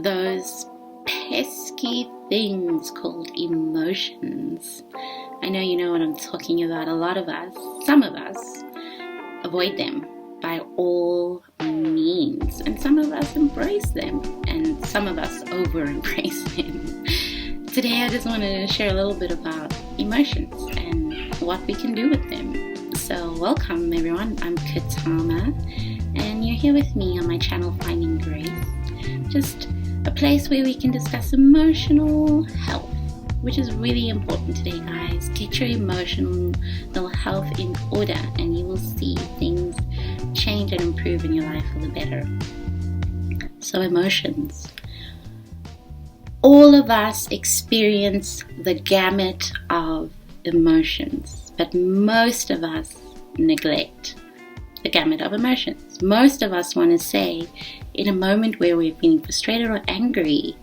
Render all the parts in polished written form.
Those pesky things called emotions. I know you know what I'm talking about. A lot of us, some of us, avoid them by all means, and some of us embrace them, and some of us over embrace them. Today I just wanted to share a little bit about emotions and what we can do with them. So welcome everyone, I'm Katama, and you're here with me on my channel Finding Grace. Just a place where we can discuss emotional health, which is really important today, guys. Get your emotional health in order and you will see things change and improve in your life for the better. So emotions. All of us experience the gamut of emotions, but most of us neglect the gamut of emotions. Most of us want to say, in a moment where we're feeling frustrated or angry,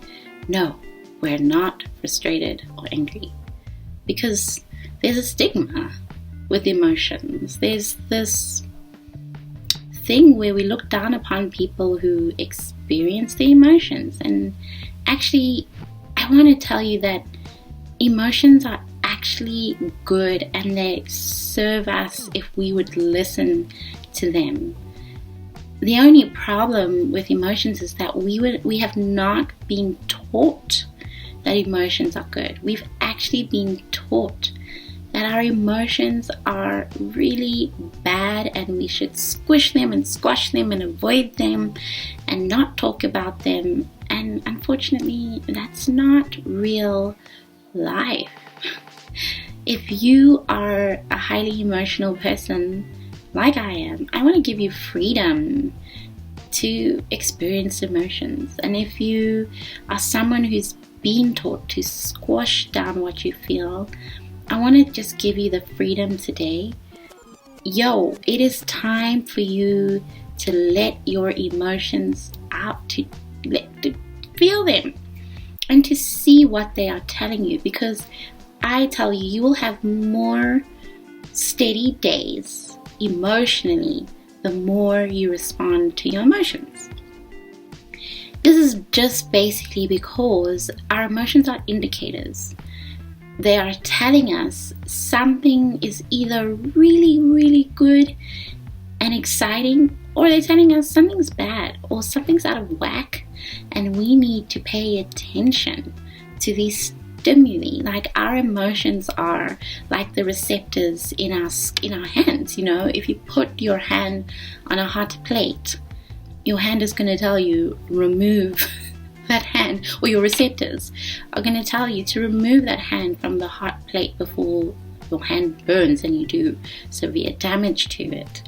no, we're not frustrated or angry. Because there's a stigma with emotions. There's this thing where we look down upon people who experience the emotions. And actually, I want to tell you that emotions are actually good and they serve us if we would listen to them. The only problem with emotions is that we have not been taught that emotions are good. We've actually been taught that our emotions are really bad and we should squish them and squash them and avoid them and not talk about them. And unfortunately, that's not real life. If you are a highly emotional person, like I am, I want to give you freedom to experience emotions. And if you are someone who's been taught to squash down what you feel, I want to just give you the freedom today. It is time for you to let your emotions out, to feel them and to see what they are telling you, because I tell you, you will have more steady days emotionally the more you respond to your emotions. This is just basically because our emotions are indicators. They are telling us something is either really, really good and exciting, or they're telling us something's bad or something's out of whack, and we need to pay attention to these stimuli. Like, our emotions are like the receptors in our hands. If you put your hand on a hot plate, your hand is going to tell you remove that hand, or your receptors are going to tell you to remove that hand from the hot plate before your hand burns and you do severe damage to it.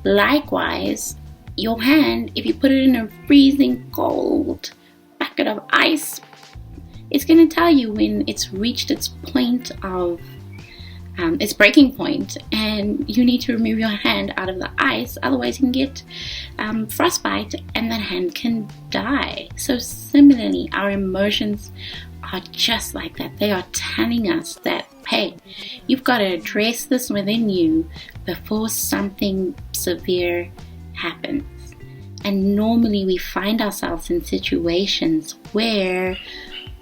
Likewise, your hand, if you put it in a freezing cold bucket of ice, it's going to tell you when it's reached its point of its breaking point, and you need to remove your hand out of the ice, otherwise you can get frostbite and that hand can die. So similarly, our emotions are just like that. They are telling us that, hey, you've got to address this within you before something severe happens. And normally we find ourselves in situations where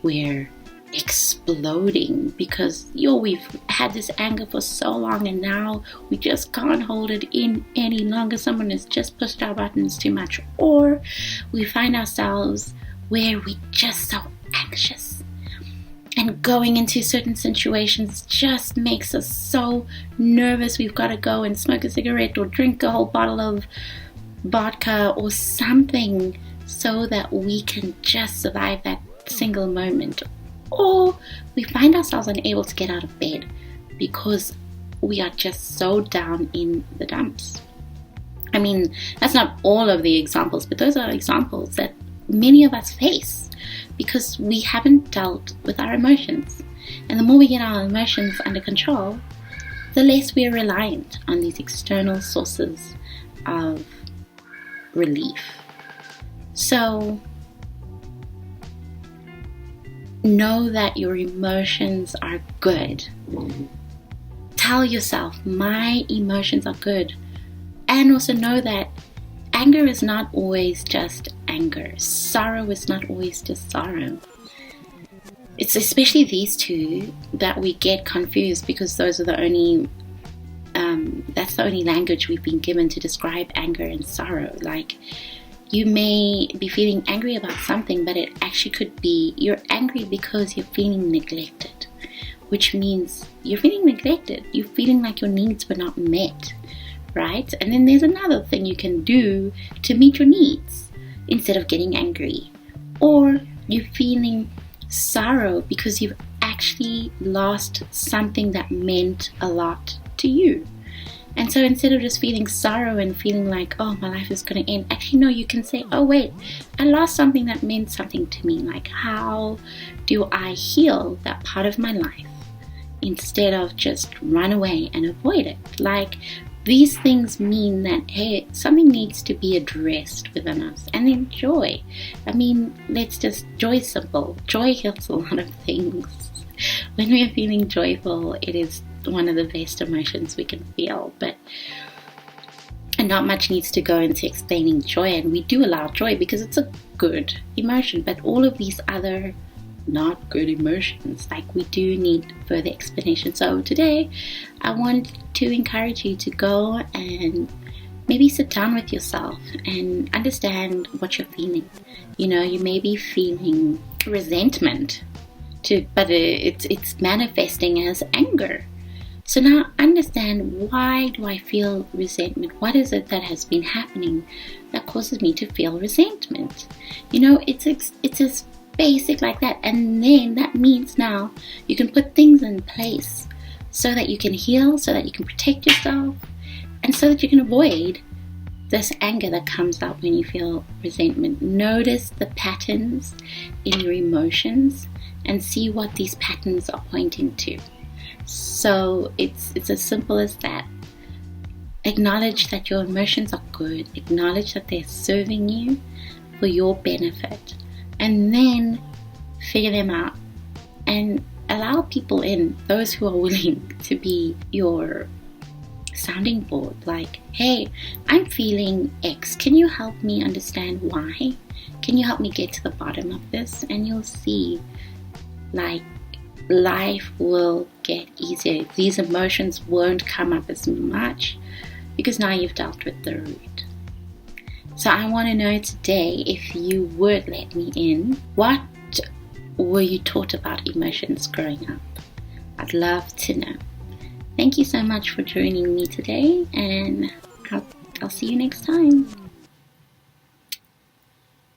we're exploding because we've had this anger for so long and now we just can't hold it in any longer. Someone has just pushed our buttons too much, or we find ourselves where we're just so anxious and going into certain situations just makes us so nervous. We've got to go and smoke a cigarette or drink a whole bottle of vodka or something so that we can just survive that single moment. Or we find ourselves unable to get out of bed because we are just so down in the dumps. I mean, that's not all of the examples, but those are examples that many of us face because we haven't dealt with our emotions. And the more we get our emotions under control, the less we are reliant on these external sources of relief. So know that your emotions are good. Tell yourself, my emotions are good. And also know that anger is not always just anger. Sorrow is not always just sorrow. It's especially these two that we get confused, because those are the only that's the only language we've been given to describe anger and sorrow. Like, you may be feeling angry about something, but it actually could be you're angry because you're feeling neglected, which means you're feeling neglected. You're feeling like your needs were not met, right? And then there's another thing you can do to meet your needs instead of getting angry. Or you're feeling sorrow because you've actually lost something that meant a lot to you. And so instead of just feeling sorrow and feeling like, oh, my life is going to end, actually, no, you can say, oh, wait, I lost something that meant something to me. Like, how do I heal that part of my life instead of just run away and avoid it? Like, these things mean that, hey, something needs to be addressed within us. And then joy. I mean, joy is simple. Joy heals a lot of things. When we are feeling joyful, it is one of the best emotions we can feel. And not much needs to go into explaining joy. And we do allow joy because it's a good emotion. But all of these other not good emotions, like, we do need further explanation. So today I want to encourage you to go and maybe sit down with yourself and understand what you're feeling. You know, you may be feeling resentment but it's manifesting as anger. So now understand, why do I feel resentment? What is it that has been happening that causes me to feel resentment? You know, it's as basic like that. And then that means now you can put things in place so that you can heal, so that you can protect yourself, and so that you can avoid this anger that comes up when you feel resentment. Notice the patterns in your emotions and see what these patterns are pointing to. So it's as simple as that. Acknowledge that your emotions are good. Acknowledge that they're serving you for your benefit. And then figure them out. And allow people in, those who are willing to be your sounding board. Like, hey, I'm feeling X. Can you help me understand why? Can you help me get to the bottom of this? And you'll see, like, life will get easier. These emotions won't come up as much because now you've dealt with the root. So I want to know today, if you would let me in, what were you taught about emotions growing up? I'd love to know. Thank you so much for joining me today, and I'll see you next time.